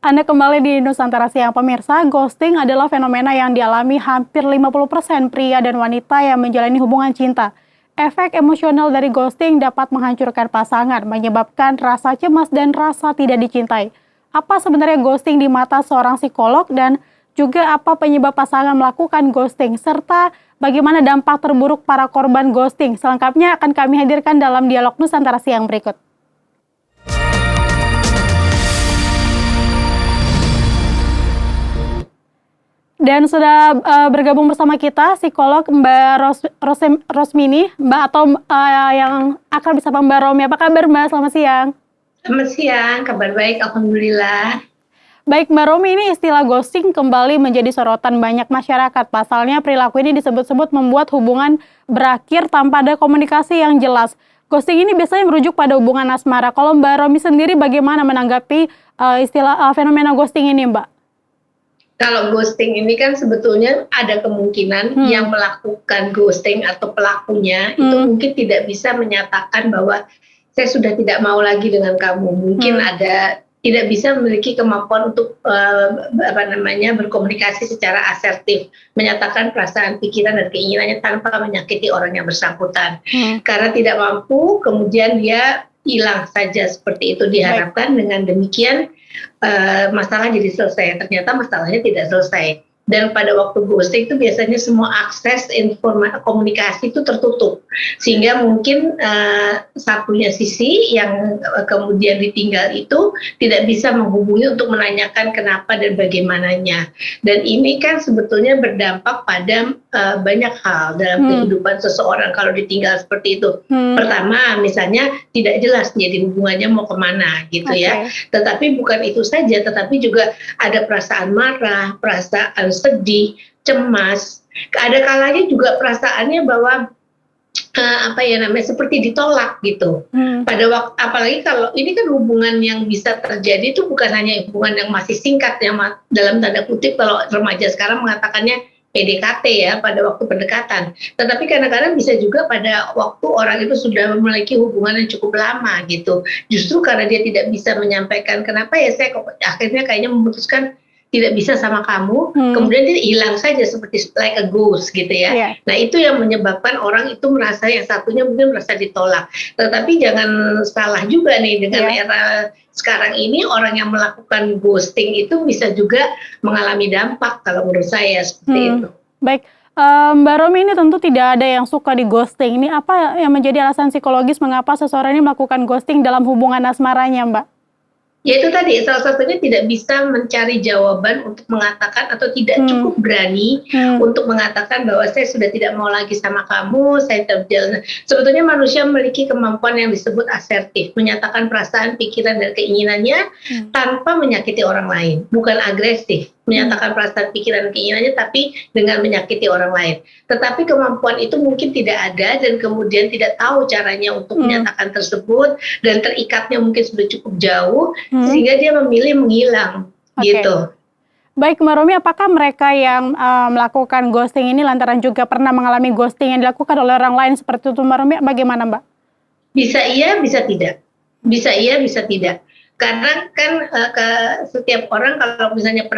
Anda kembali di Nusantara Siang pemirsa. Ghosting adalah fenomena yang dialami hampir 50% pria dan wanita yang menjalani hubungan cinta. Efek emosional dari ghosting dapat menghancurkan pasangan, menyebabkan rasa cemas dan rasa tidak dicintai. Apa sebenarnya ghosting di mata seorang psikolog dan juga apa penyebab pasangan melakukan ghosting, serta bagaimana dampak terburuk para korban ghosting? Selengkapnya akan kami hadirkan dalam dialog Nusantara Siang berikut. Dan sudah bergabung bersama kita psikolog Mbak Rosmini, Mbak atau yang akrab disapa Mbak Romi. Apa kabar Mbak? Selamat siang. Selamat siang, kabar baik, alhamdulillah. Baik Mbak Romi, ini istilah ghosting kembali menjadi sorotan banyak masyarakat. Pasalnya perilaku ini disebut-sebut membuat hubungan berakhir tanpa ada komunikasi yang jelas. Ghosting ini biasanya merujuk pada hubungan asmara. Kalau Mbak Romi sendiri bagaimana menanggapi istilah fenomena ghosting ini Mbak? Kalau ghosting ini kan sebetulnya ada kemungkinan yang melakukan ghosting atau pelakunya itu mungkin tidak bisa menyatakan bahwa saya sudah tidak mau lagi dengan kamu. Mungkin ada tidak bisa memiliki kemampuan untuk berkomunikasi secara asertif, menyatakan perasaan, pikiran dan keinginannya tanpa menyakiti orang yang bersangkutan. Karena tidak mampu, kemudian dia hilang saja seperti itu. Diharapkan dengan demikian masalah jadi selesai. Ternyata masalahnya tidak selesai. Dan pada waktu ghosting itu biasanya semua akses komunikasi itu tertutup, sehingga mungkin satunya sisi yang kemudian ditinggal itu tidak bisa menghubungi untuk menanyakan kenapa dan bagaimananya. Dan ini kan sebetulnya berdampak pada banyak hal dalam kehidupan seseorang kalau ditinggal seperti itu. Pertama, misalnya tidak jelas jadi hubungannya mau kemana gitu ya. Tetapi bukan itu saja, tetapi juga ada perasaan marah, perasaan sedih, cemas. Ada kalanya juga perasaannya bahwa seperti ditolak gitu. Pada waktu, apalagi kalau ini kan hubungan yang bisa terjadi itu bukan hanya hubungan yang masih singkat, yang dalam tanda kutip kalau remaja sekarang mengatakannya PDKT ya, pada waktu pendekatan. Tetapi kadang-kadang bisa juga pada waktu orang itu sudah memiliki hubungan yang cukup lama gitu. Justru karena dia tidak bisa menyampaikan kenapa ya saya akhirnya kayaknya memutuskan tidak bisa sama kamu, kemudian dia hilang saja seperti like a ghost gitu ya. Nah itu yang menyebabkan orang itu merasa yang satunya mungkin merasa ditolak. Tetapi jangan salah juga nih dengan era sekarang ini orang yang melakukan ghosting itu bisa juga mengalami dampak kalau menurut saya seperti itu. Baik, Mbak Romi, ini tentu tidak ada yang suka di ghosting. Ini apa yang menjadi alasan psikologis mengapa seseorang ini melakukan ghosting dalam hubungan asmaranya Mbak? Ya itu tadi, salah satunya tidak bisa mencari jawaban untuk mengatakan atau tidak cukup berani untuk mengatakan bahwa saya sudah tidak mau lagi sama kamu, saya terjalan. Sebetulnya manusia memiliki kemampuan yang disebut asertif, menyatakan perasaan, pikiran, dan keinginannya tanpa menyakiti orang lain, bukan agresif. Menyatakan perasaan, pikiran, dan keinginannya tapi dengan menyakiti orang lain. Tetapi kemampuan itu mungkin tidak ada dan kemudian tidak tahu caranya untuk menyatakan tersebut dan terikatnya mungkin sudah cukup jauh sehingga dia memilih menghilang gitu. Baik Mbak Romi, apakah mereka yang melakukan ghosting ini lantaran juga pernah mengalami ghosting yang dilakukan oleh orang lain seperti itu Mbak Romi, bagaimana Mbak? Bisa iya, bisa tidak. Bisa iya, bisa tidak. Karena kan setiap orang kalau misalnya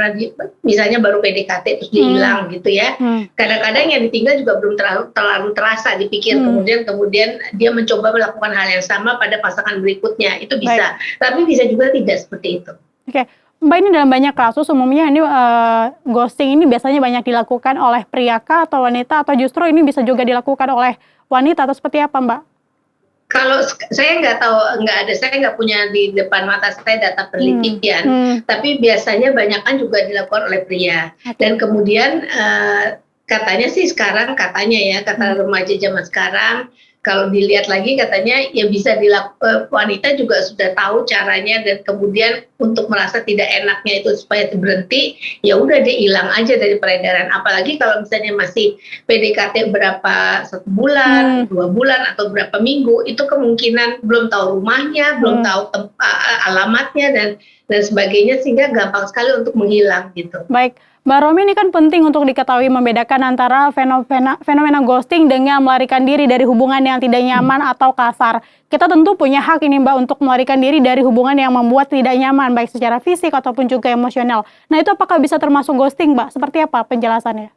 misalnya baru PDKT terus dia hilang gitu ya, kadang-kadang yang ditinggal juga belum terlalu terasa dipikir, kemudian dia mencoba melakukan hal yang sama pada pasangan berikutnya, itu bisa. Tapi bisa juga tidak seperti itu. Oke. Mbak, ini dalam banyak kasus umumnya ini ghosting ini biasanya banyak dilakukan oleh pria kah atau wanita, atau justru ini bisa juga dilakukan oleh wanita atau seperti apa Mbak? Kalau saya nggak tahu, saya nggak punya di depan mata saya data penelitian, tapi biasanya banyakan juga dilakukan oleh pria. Dan kemudian katanya sih sekarang, katanya ya, kata remaja zaman sekarang, kalau dilihat lagi katanya ya bisa dilakukan, wanita juga sudah tahu caranya dan kemudian untuk merasa tidak enaknya itu supaya berhenti, ya udah dia hilang aja dari peredaran. Apalagi kalau misalnya masih PDKT berapa, 1 bulan, 2 bulan atau berapa minggu, itu kemungkinan belum tahu rumahnya, belum tahu alamatnya dan sebagainya, sehingga gampang sekali untuk menghilang gitu. Baik, Mbak Romi, ini kan penting untuk diketahui membedakan antara fenomena ghosting dengan melarikan diri dari hubungan yang tidak nyaman atau kasar. Kita tentu punya hak ini Mbak untuk melarikan diri dari hubungan yang membuat tidak nyaman, baik secara fisik ataupun juga emosional. Nah itu apakah bisa termasuk ghosting Mbak? Seperti apa penjelasannya?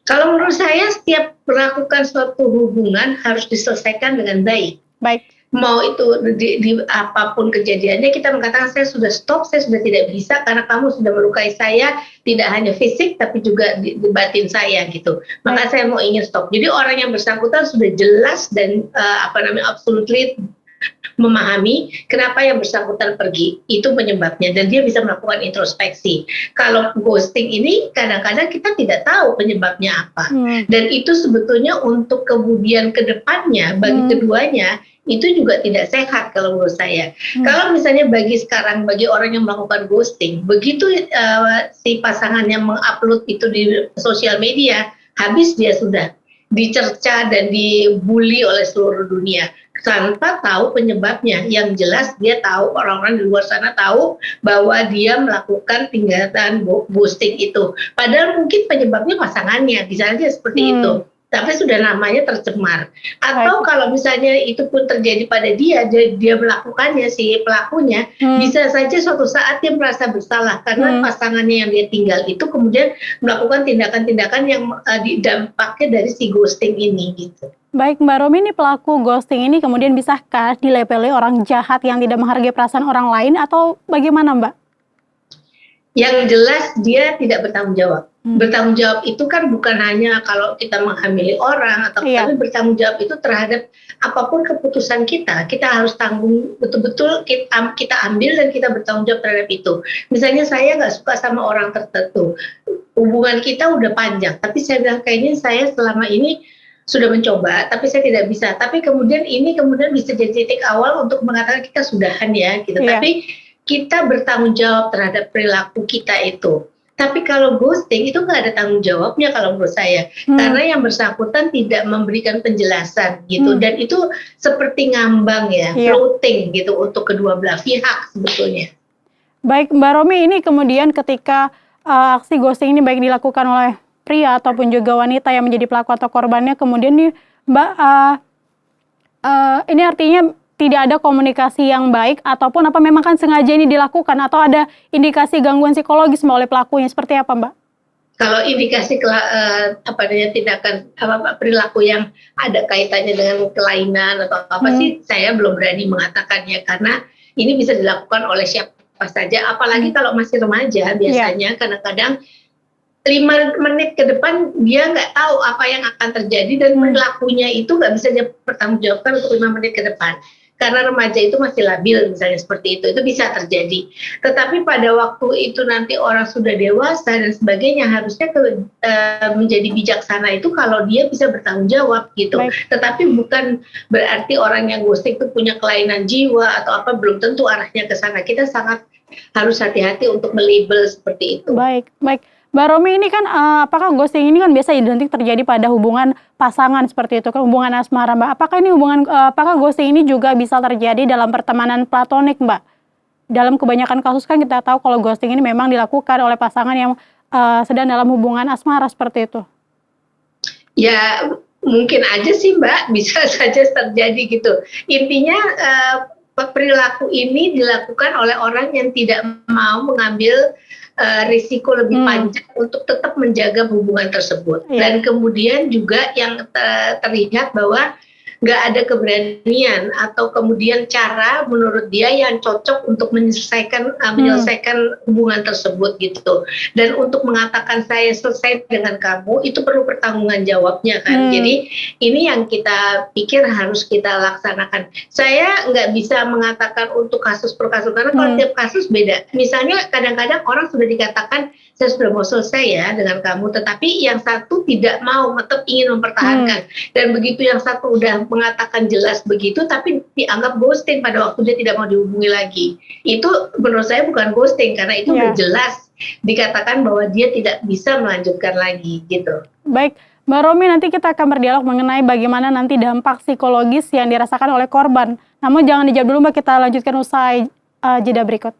Kalau menurut saya setiap melakukan suatu hubungan harus diselesaikan dengan baik. Baik. Mau itu di apapun kejadiannya, kita mengatakan saya sudah stop, saya sudah tidak bisa karena kamu sudah melukai saya, tidak hanya fisik tapi juga di batin saya gitu. Maka saya mau ingin stop. Jadi orang yang bersangkutan sudah jelas dan absolutely memahami kenapa yang bersangkutan pergi, itu penyebabnya, dan dia bisa melakukan introspeksi. Kalau ghosting ini kadang-kadang kita tidak tahu penyebabnya apa, dan itu sebetulnya untuk kemudian ke depannya bagi keduanya itu juga tidak sehat kalau menurut saya. Kalau misalnya bagi orang yang melakukan ghosting, begitu si pasangannya mengupload itu di sosial media, habis dia sudah dicerca dan dibully oleh seluruh dunia tanpa tahu penyebabnya. Yang jelas dia tahu, orang-orang di luar sana tahu bahwa dia melakukan tindakan ghosting itu. Padahal mungkin penyebabnya pasangannya, bisa saja seperti itu. Tapi sudah namanya tercemar. Atau kalau misalnya itu pun terjadi pada dia melakukannya, si pelakunya, bisa saja suatu saat dia merasa bersalah karena pasangannya yang dia tinggal itu kemudian melakukan tindakan-tindakan yang dampaknya dari si ghosting ini gitu. Baik Mbak Romi, ini pelaku ghosting ini kemudian bisakah dilabeli orang jahat yang tidak menghargai perasaan orang lain atau bagaimana Mbak? Yang jelas dia tidak bertanggung jawab. Bertanggung jawab itu kan bukan hanya kalau kita menghamili orang, tapi bertanggung jawab itu terhadap apapun keputusan kita harus tanggung betul-betul, kita ambil dan kita bertanggung jawab terhadap itu. Misalnya saya nggak suka sama orang tertentu, hubungan kita udah panjang, tapi saya bilang kayaknya saya selama ini sudah mencoba, tapi saya tidak bisa. Tapi kemudian bisa jadi titik awal untuk mengatakan kita sudahan ya, gitu. Tapi kita bertanggung jawab terhadap perilaku kita itu. Tapi kalau ghosting itu nggak ada tanggung jawabnya kalau menurut saya, karena yang bersangkutan tidak memberikan penjelasan gitu, dan itu seperti ngambang ya, floating gitu untuk kedua belah pihak sebetulnya. Baik Mbak Romi, ini kemudian ketika aksi ghosting ini baik dilakukan oleh pria ataupun juga wanita yang menjadi pelaku atau korbannya, kemudian nih Mbak, ini artinya tidak ada komunikasi yang baik ataupun apa memang kan sengaja ini dilakukan atau ada indikasi gangguan psikologis oleh pelakunya, seperti apa Mbak? Kalau indikasi tindakan perilaku yang ada kaitannya dengan kelainan atau apa sih, saya belum berani mengatakannya karena ini bisa dilakukan oleh siapa saja, apalagi kalau masih remaja biasanya kadang-kadang 5 menit ke depan dia nggak tahu apa yang akan terjadi dan perilakunya itu nggak bisa dia pertanggungjawabkan untuk 5 menit ke depan. Karena remaja itu masih labil misalnya seperti itu bisa terjadi. Tetapi pada waktu itu nanti orang sudah dewasa dan sebagainya, harusnya menjadi bijaksana itu kalau dia bisa bertanggung jawab gitu. Tetapi bukan berarti orang yang ghosting itu punya kelainan jiwa atau apa, belum tentu arahnya ke sana. Kita sangat harus hati-hati untuk melabel seperti itu. Baik. Mbak Romi, ini kan apakah ghosting ini kan biasa identik terjadi pada hubungan pasangan seperti itu, kan hubungan asmara Mbak. Apakah ghosting ini juga bisa terjadi dalam pertemanan platonik Mbak? Dalam kebanyakan kasus kan kita tahu kalau ghosting ini memang dilakukan oleh pasangan yang sedang dalam hubungan asmara seperti itu. Ya mungkin aja sih Mbak, bisa saja terjadi gitu. Intinya perilaku ini dilakukan oleh orang yang tidak mau mengambil risiko lebih panjang untuk tetap menjaga hubungan tersebut. Dan kemudian juga yang terlihat bahwa nggak ada keberanian atau kemudian cara menurut dia yang cocok untuk menyelesaikan hubungan tersebut gitu. Dan untuk mengatakan saya selesai dengan kamu itu perlu pertanggungan jawabnya kan. Jadi ini yang kita pikir harus kita laksanakan. Saya nggak bisa mengatakan untuk kasus per kasus karena kalau tiap kasus beda. Misalnya kadang-kadang orang sudah dikatakan saya sudah mau selesai ya dengan kamu, tetapi yang satu tidak mau, tetap ingin mempertahankan. Dan begitu yang satu udah mengatakan jelas begitu, tapi dianggap ghosting pada waktu dia tidak mau dihubungi lagi. Itu menurut saya bukan ghosting, karena itu udah jelas dikatakan bahwa dia tidak bisa melanjutkan lagi gitu. Baik, Mbak Romi, nanti kita akan berdialog mengenai bagaimana nanti dampak psikologis yang dirasakan oleh korban. Namun jangan dijawab dulu Mbak, kita lanjutkan usai jeda berikut.